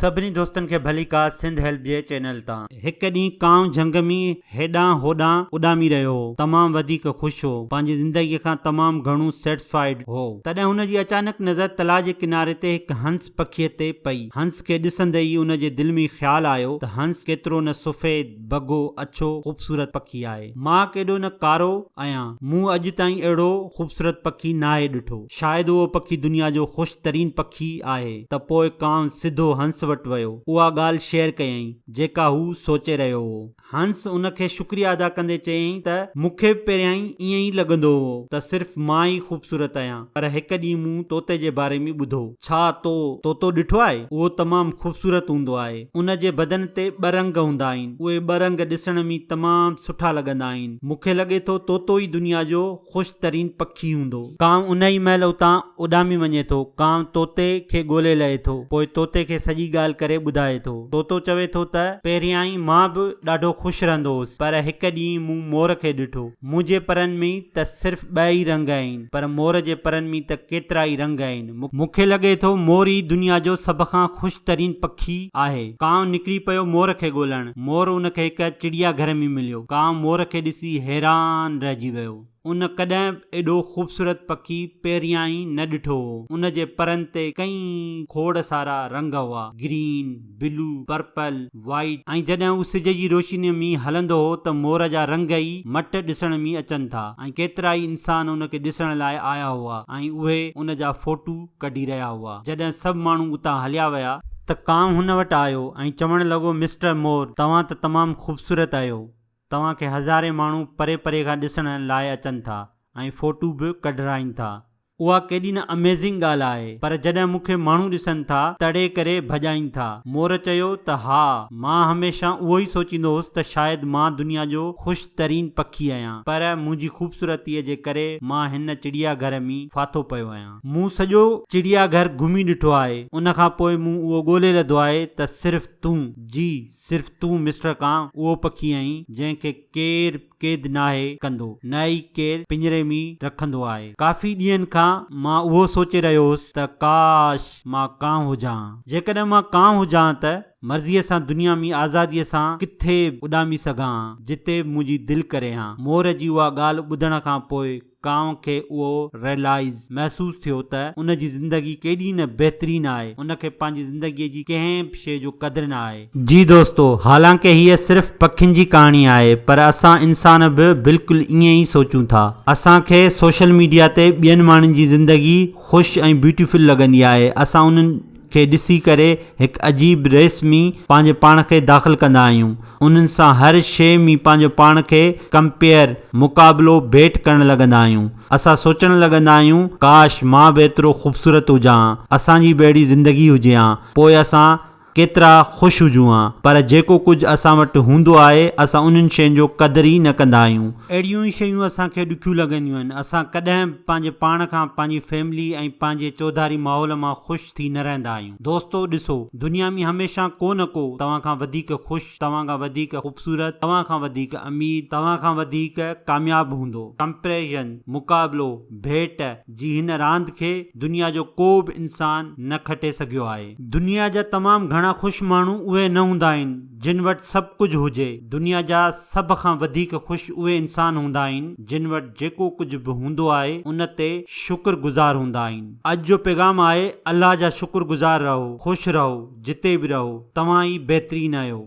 सभिनी दोस्तन के भली का सिंध हेल्प जे चैनल ता एक ॾींहुं कांव झंग में हेॾां होॾां उॾामी रहियो हो, तमाम वधीक खुश हो, पंहिंजी ज़िंदगीअ खां तमाम घणो सेटिस्फाइड हो। तॾहिं हुनजी अचानक नज़र तलाउ जे किनारे ते हिकु हंस पखीअ ते पई। हंस खे ॾिसंदे ई उनजे दिलि में ख़्यालु आयो त हंस केतिरो न सफ़ेद बगो अछो ख़ूबसूरत पखी आहे। मां केॾो न कारो आहियां, मूं अॼु ताईं अहिड़ो ख़ूबसूरत पखी नाहे ॾिठो। शायदि उहो पखी दुनिया जो ख़ुशि तरीन पखी आहे। त पोइ कांव सिधो हंस वटि वियो, उहा ॻाल्हि शेयर कयईं जेका हू सोचे रहियो हो। हंस उनखे शुक्रिया अदा कंदे चयईं त मूंखे पहिरियां ई ईअं ई लॻंदो हो त सिर्फ़ मां ई ख़ूबसूरत आहियां, पर हिकु ॾींहुं मूं तोते जे बारे में ॿुधो। छा तोतो ॾिठो आहे? उहो तमामु ख़ूबसूरत हूंदो आहे। उन जे बदन ते ॿ रंग हूंदा आहिनि, उहे ॿ रंग ॾिसण में तमामु सुठा लॻंदा आहिनि। मूंखे लॻे थो तोतो ई दुनिया जो ख़ुशि तरीन पखी हूंदो। कांव उन ई महिल उतां उॾामी वञे थो। कांव तोते खे ॻोल्हे लहे थो, पोइ तोते खे सॼी ॻाल्हि करे ॿुधाए थो। तोतो चवे थो त पहिरियां ई मां बि ॾाढो ख़ुशि रहंदो हुउसि, पर हिकु ॾींहुं मूं मोर खे ॾिठो। मुंहिंजे परनि में त सिर्फ़ ॿ ई रंग आहिनि, पर मोर जे परनि में त केतिरा ई रंग आहिनि। मूंखे लॻे थो मोर ई दुनिया जो सभ खां ख़ुशि तरीन पखी आहे। कांव निकिरी पियो मोर खे ॻोल्हण। मोर उनखे हिकु चिड़िया घर में मिलियो। कांव मोर खे ॾिसी हैरान रहिजी वियो। उन कॾहिं एॾो ख़ूबसूरत पखी पहिरियां ई न ॾिठो हो। उन जे परनि ते कई खोड़ सारा रंग हुआ, ग्रीन, ब्लू, पर्पल, वाइट। ऐं जॾहिं हू सिज जी रोशनीअ में हलंदो हो त मोर जा रंग ई मट ॾिसण में अचनि था। ऐं केतिरा ई इंसान उनखे ॾिसण लाइ आया हुआ ऐं उहे उन जा फोटू कढी रहिया हुआ। जॾहिं सभु माण्हू उतां हलिया विया त कांव हुन वटि आयो ऐं चवण लॻो, मिस्टर मोर, तव्हां त तमामु ख़ूबसूरत आहियो। तव्हांखे हज़ारे माण्हू परे परे खां ॾिसण लाइ अचनि था ऐं फोटू बि कढाइनि था। उहा केॾी न अमेज़िंग ॻाल्हि आहे, पर जॾहिं मूंखे माण्हू ॾिसनि था तड़े करे भॼाइनि था। मोर चयो त हा, मां हमेशा उहो ई सोचींदो हुउसि त शायदि मां दुनिया जो ख़ुशि तरीन पखी आहियां, पर मुंहिंजी ख़ूबसूरतीअ जे करे मां हिन चिड़िया घर में फाथो पियो आहियां। मूं सॼो चिड़िया घर घुमी ॾिठो आहे, उन खां पोइ मूं उहो ॻोल्हे लधो आहे त सिर्फ़ तूं, जी सिर्फ़ तूं मिस्टर कांव, उहो पखी आहीं जंहिंखे केरु क़ैद नाहे कंदो, न ई केरु पिंजरे में रखंदो आहे। काफ़ी ॾींहंनि खां मां उहो सोचे रहियो हुउसि त काश मां कांव हुजां। जेकॾहिं मां कांव हुजां त मर्ज़ीअ सां दुनिया में आज़ादीअ सां किथे उॾामी सघां, जिते मुंहिंजी दिलि करे हां। मोर जी उहा ॻाल्हि ॿुधण खां पोइ कांव खे उहो रियलाइज़ महसूस थियो त उन जी ज़िंदगी केॾी न बहितरीन आहे। उनखे पंहिंजी ज़िंदगीअ जी कंहिं बि शइ जो क़दुरु न आहे। जी दोस्तो, हालांकि हीअ सिर्फ़ पखियुनि जी कहाणी आहे, पर असां इंसान बि बिल्कुलु ईअं ई सोचूं था। असांखे सोशल मीडिया ते ॿियनि माण्हुनि जी ज़िंदगी ख़ुशि ऐं ब्यूटीफुल लॻंदी आहे। असां उन्हनि खे ॾिसी करे हिकु अजीब रेस में पंहिंजे पाण खे दाख़िल कंदा आहियूं। उन्हनि सां हर शइ में पंहिंजो पाण खे कंपेयर, मुक़ाबिलो भेट करणु लॻंदा आहियूं। असां सोचणु लॻंदा आहियूं, काश मां बि एतिरो ख़ूबसूरत हुजां, असांजी बि अहिड़ी ज़िंदगी हुजे हां, पोइ असां केतिरा ख़ुशि हुजूं हां। पर जेको कुझु असां वटि हूंदो आहे, असां उन्हनि शयुनि जो क़दुरु ई न कंदा आहियूं। अहिड़ियूं ई शयूं असांखे ॾुखियूं लॻंदियूं आहिनि। असां कॾहिं पंहिंजे पाण खां, पंहिंजी फैमिली ऐं पंहिंजे चौधारी माहौल मां ख़ुशि थी न रहंदा आहियूं। दोस्तो ॾिसो, दुनिया में हमेशा को न को तव्हां खां वधीक ख़ुशि, तव्हां खां वधीक ख़ूबसूरत, तव्हां खां वधीक अमीर, तव्हां खां वधीक कामयाबु हूंदो। कंपेरिजन, मुक़ाबिलो, भेट जी हिन रांदि खे दुनिया जो को बि इंसान न खटे सघियो आहे। दुनिया जा तमामु घणा ख़ुशि माण्हू उहे न हूंदा आहिनि जिन वटि सभु कुझु हुजे। दुनिया जा सभ खां वधीक ख़ुशि उहे इंसान हूंदा आहिनि जिन वटि जेको कुझु बि हूंदो आहे उन ते शुक्रगुज़ार हूंदा आहिनि। अॼु जो पैगाम आहे, अल्लाह जा शुक्रगुज़ार रहो, ख़ुशि रहो, जिते बि रहो, तव्हां ई बहितरीन आहियो।